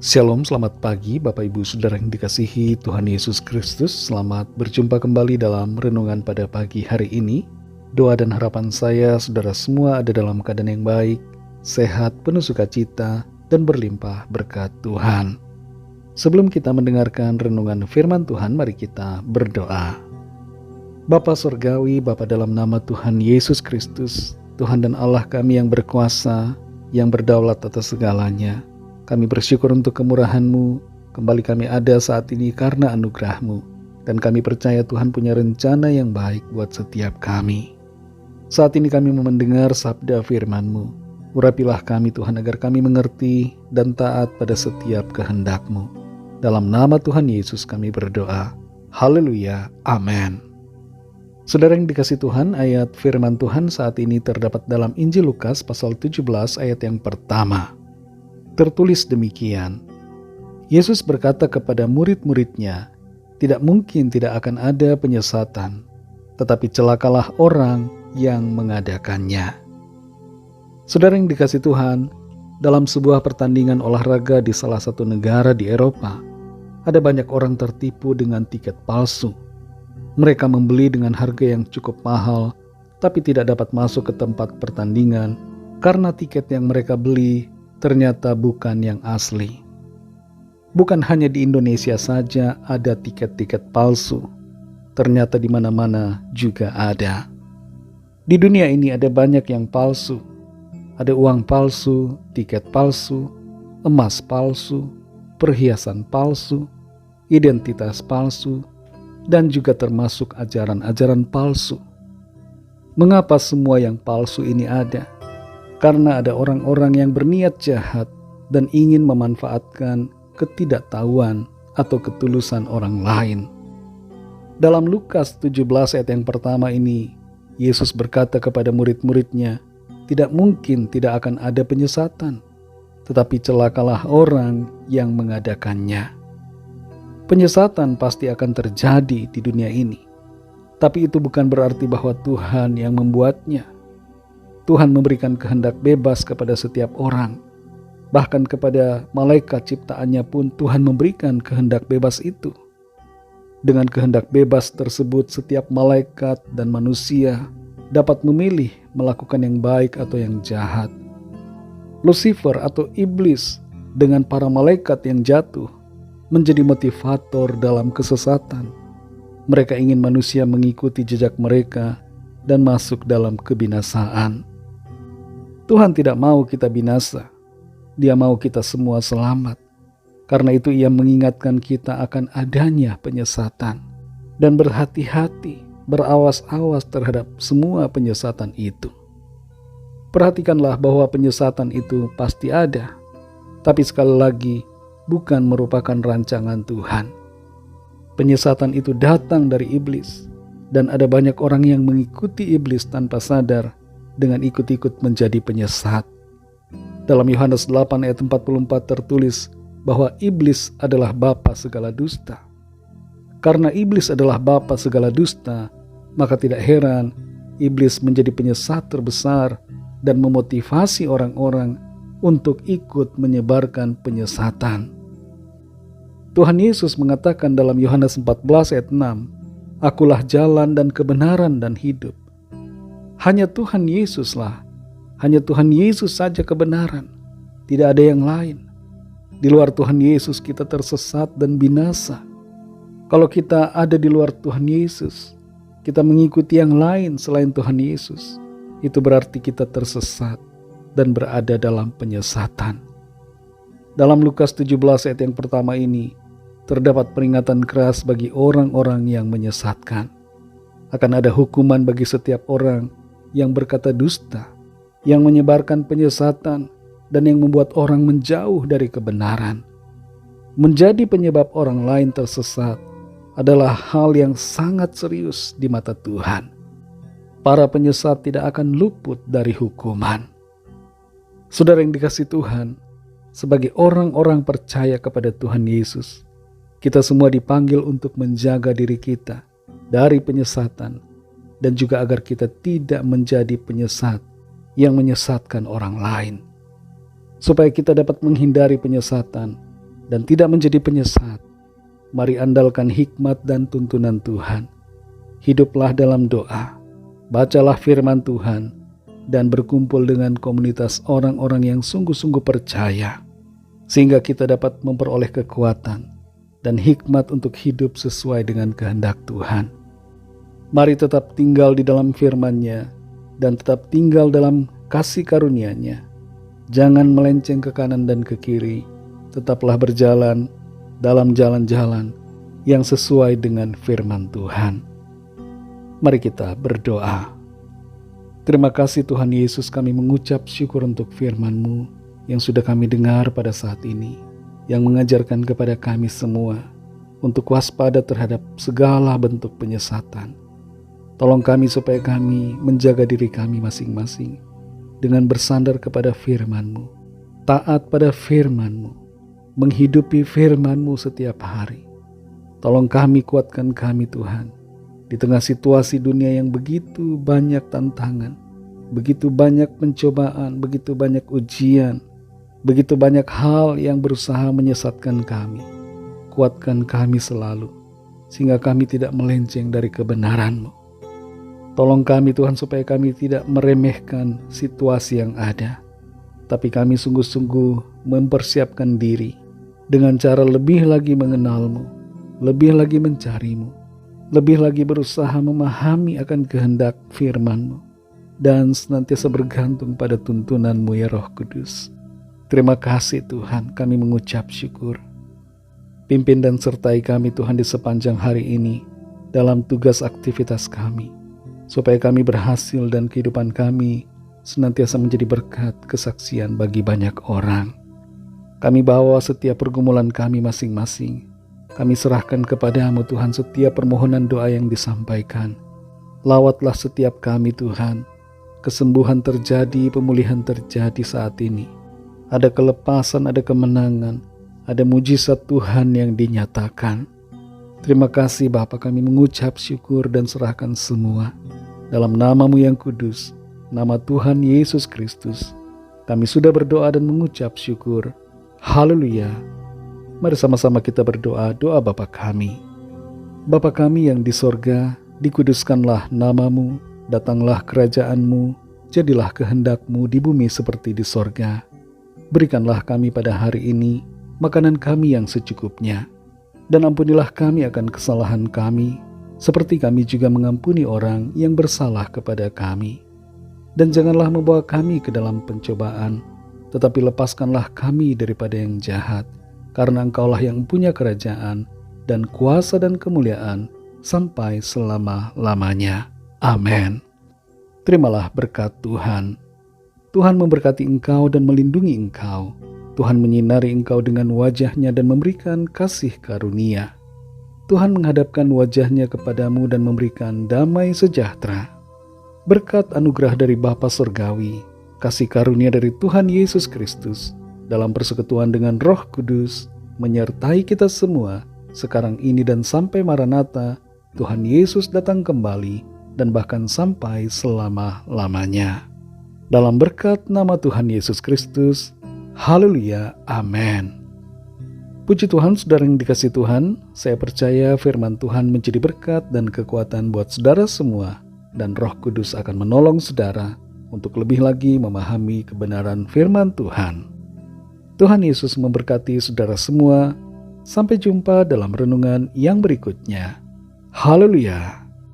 Shalom, selamat pagi Bapak Ibu Saudara yang dikasihi Tuhan Yesus Kristus. Selamat berjumpa kembali dalam renungan pada pagi hari ini. Doa dan harapan saya saudara semua ada dalam keadaan yang baik, sehat, penuh sukacita, dan berlimpah berkat Tuhan. Sebelum kita mendengarkan renungan firman Tuhan, mari kita berdoa. Bapa Surgawi, Bapa dalam nama Tuhan Yesus Kristus, Tuhan dan Allah kami yang berkuasa, yang berdaulat atas segalanya. Kami bersyukur untuk kemurahan-Mu, kembali kami ada saat ini karena anugerah-Mu. Dan kami percaya Tuhan punya rencana yang baik buat setiap kami. Saat ini kami mau mendengar sabda firman-Mu. Urapilah kami Tuhan agar kami mengerti dan taat pada setiap kehendak-Mu. Dalam nama Tuhan Yesus kami berdoa. Haleluya, amin. Saudara yang dikasih Tuhan, ayat firman Tuhan saat ini terdapat dalam Injil Lukas pasal 17 ayat yang pertama. Tertulis demikian, Yesus berkata kepada murid-muridnya, tidak mungkin tidak akan ada penyesatan, tetapi celakalah orang yang mengadakannya. Saudara yang dikasih Tuhan, dalam sebuah pertandingan olahraga di salah satu negara di Eropa, ada banyak orang tertipu dengan tiket palsu. Mereka membeli dengan harga yang cukup mahal, tapi tidak dapat masuk ke tempat pertandingan karena tiket yang mereka beli ternyata bukan yang asli. Bukan hanya di Indonesia saja ada tiket-tiket palsu. Ternyata di mana-mana juga ada. Di dunia ini ada banyak yang palsu. Ada uang palsu, tiket palsu, emas palsu, perhiasan palsu, identitas palsu, dan juga termasuk ajaran-ajaran palsu. Mengapa semua yang palsu ini ada? Karena ada orang-orang yang berniat jahat dan ingin memanfaatkan ketidaktahuan atau ketulusan orang lain. Dalam Lukas 17 ayat yang pertama ini, Yesus berkata kepada murid-muridnya, tidak mungkin tidak akan ada penyesatan, tetapi celakalah orang yang mengadakannya. Penyesatan pasti akan terjadi di dunia ini, tapi itu bukan berarti bahwa Tuhan yang membuatnya. Tuhan memberikan kehendak bebas kepada setiap orang. Bahkan kepada malaikat ciptaannya pun Tuhan memberikan kehendak bebas itu. Dengan kehendak bebas tersebut setiap malaikat dan manusia dapat memilih melakukan yang baik atau yang jahat. Lucifer atau iblis dengan para malaikat yang jatuh menjadi motivator dalam kesesatan. Mereka ingin manusia mengikuti jejak mereka dan masuk dalam kebinasaan. Tuhan tidak mau kita binasa. Dia mau kita semua selamat. Karena itu Ia mengingatkan kita akan adanya penyesatan. Dan berhati-hati, berawas-awas terhadap semua penyesatan itu. Perhatikanlah bahwa penyesatan itu pasti ada. Tapi sekali lagi, bukan merupakan rancangan Tuhan. Penyesatan itu datang dari iblis. Dan ada banyak orang yang mengikuti iblis tanpa sadar dengan ikut-ikut menjadi penyesat. Dalam Yohanes 8 ayat 44 tertulis bahwa iblis adalah bapa segala dusta. Karena iblis adalah bapa segala dusta, maka tidak heran iblis menjadi penyesat terbesar dan memotivasi orang-orang untuk ikut menyebarkan penyesatan. Tuhan Yesus mengatakan dalam Yohanes 14 ayat 6, Akulah jalan dan kebenaran dan hidup. Hanya Tuhan Yesuslah, hanya Tuhan Yesus saja kebenaran. Tidak ada yang lain. Di luar Tuhan Yesus kita tersesat dan binasa. Kalau kita ada di luar Tuhan Yesus, kita mengikuti yang lain selain Tuhan Yesus, itu berarti kita tersesat dan berada dalam penyesatan. Dalam Lukas 17 ayat yang pertama ini, terdapat peringatan keras bagi orang-orang yang menyesatkan. Akan ada hukuman bagi setiap orang yang berkata dusta, yang menyebarkan penyesatan, dan yang membuat orang menjauh dari kebenaran. Menjadi penyebab orang lain tersesat adalah hal yang sangat serius di mata Tuhan. Para penyesat tidak akan luput dari hukuman. Saudara yang dikasihi Tuhan, sebagai orang-orang percaya kepada Tuhan Yesus, kita semua dipanggil untuk menjaga diri kita dari penyesatan, dan juga agar kita tidak menjadi penyesat yang menyesatkan orang lain. Supaya kita dapat menghindari penyesatan, dan tidak menjadi penyesat. Mari andalkan hikmat dan tuntunan Tuhan. Hiduplah dalam doa, bacalah firman Tuhan, dan berkumpul dengan komunitas orang-orang yang sungguh-sungguh percaya, sehingga kita dapat memperoleh kekuatan dan hikmat untuk hidup sesuai dengan kehendak Tuhan. Mari tetap tinggal di dalam firman-Nya dan tetap tinggal dalam kasih karunia-Nya. Jangan melenceng ke kanan dan ke kiri, tetaplah berjalan dalam jalan-jalan yang sesuai dengan firman Tuhan. Mari kita berdoa. Terima kasih Tuhan Yesus, kami mengucap syukur untuk firman-Mu yang sudah kami dengar pada saat ini, yang mengajarkan kepada kami semua untuk waspada terhadap segala bentuk penyesatan. Tolong kami supaya kami menjaga diri kami masing-masing dengan bersandar kepada firman-Mu, taat pada firman-Mu, menghidupi firman-Mu setiap hari. Tolong kami, kuatkan kami Tuhan, di tengah situasi dunia yang begitu banyak tantangan, begitu banyak pencobaan, begitu banyak ujian, begitu banyak hal yang berusaha menyesatkan kami. Kuatkan kami selalu, sehingga kami tidak melenceng dari kebenaran-Mu. Tolong kami Tuhan supaya kami tidak meremehkan situasi yang ada, tapi kami sungguh-sungguh mempersiapkan diri dengan cara lebih lagi mengenal-Mu, lebih lagi mencari-Mu, lebih lagi berusaha memahami akan kehendak firman-Mu, dan senantiasa bergantung pada tuntunan-Mu ya Roh Kudus. Terima kasih Tuhan, kami mengucap syukur. Pimpin dan sertai kami Tuhan di sepanjang hari ini dalam tugas aktivitas kami, supaya kami berhasil dan kehidupan kami senantiasa menjadi berkat kesaksian bagi banyak orang. Kami bawa setiap pergumulan kami masing-masing. Kami serahkan kepadamu Tuhan setiap permohonan doa yang disampaikan. Lawatlah setiap kami Tuhan. Kesembuhan terjadi, pemulihan terjadi saat ini. Ada kelepasan, ada kemenangan, ada mujizat Tuhan yang dinyatakan. Terima kasih Bapa, kami mengucap syukur dan serahkan semua dalam nama-Mu yang kudus, nama Tuhan Yesus Kristus. Kami sudah berdoa dan mengucap syukur. Haleluya. Mari sama-sama kita berdoa, doa Bapa kami. Bapa kami yang di sorga, dikuduskanlah nama-Mu, datanglah kerajaan-Mu, jadilah kehendak-Mu di bumi seperti di sorga. Berikanlah kami pada hari ini makanan kami yang secukupnya, dan ampunilah kami akan kesalahan kami, seperti kami juga mengampuni orang yang bersalah kepada kami. Dan janganlah membawa kami ke dalam pencobaan, tetapi lepaskanlah kami daripada yang jahat, karena Engkaulah yang punya kerajaan dan kuasa dan kemuliaan sampai selama-lamanya. Amin. Terimalah berkat Tuhan. Tuhan memberkati engkau dan melindungi engkau. Tuhan menyinari engkau dengan wajah-Nya dan memberikan kasih karunia. Tuhan menghadapkan wajah-Nya kepadamu dan memberikan damai sejahtera. Berkat anugerah dari Bapa Surgawi, kasih karunia dari Tuhan Yesus Kristus, dalam persekutuan dengan Roh Kudus, menyertai kita semua, sekarang ini dan sampai Maranatha, Tuhan Yesus datang kembali, dan bahkan sampai selama-lamanya. Dalam berkat nama Tuhan Yesus Kristus, haleluya, amin. Puji Tuhan, saudara yang dikasihi Tuhan, saya percaya firman Tuhan menjadi berkat dan kekuatan buat saudara semua, dan Roh Kudus akan menolong saudara untuk lebih lagi memahami kebenaran firman Tuhan. Tuhan Yesus memberkati saudara semua. Sampai jumpa dalam renungan yang berikutnya. Haleluya.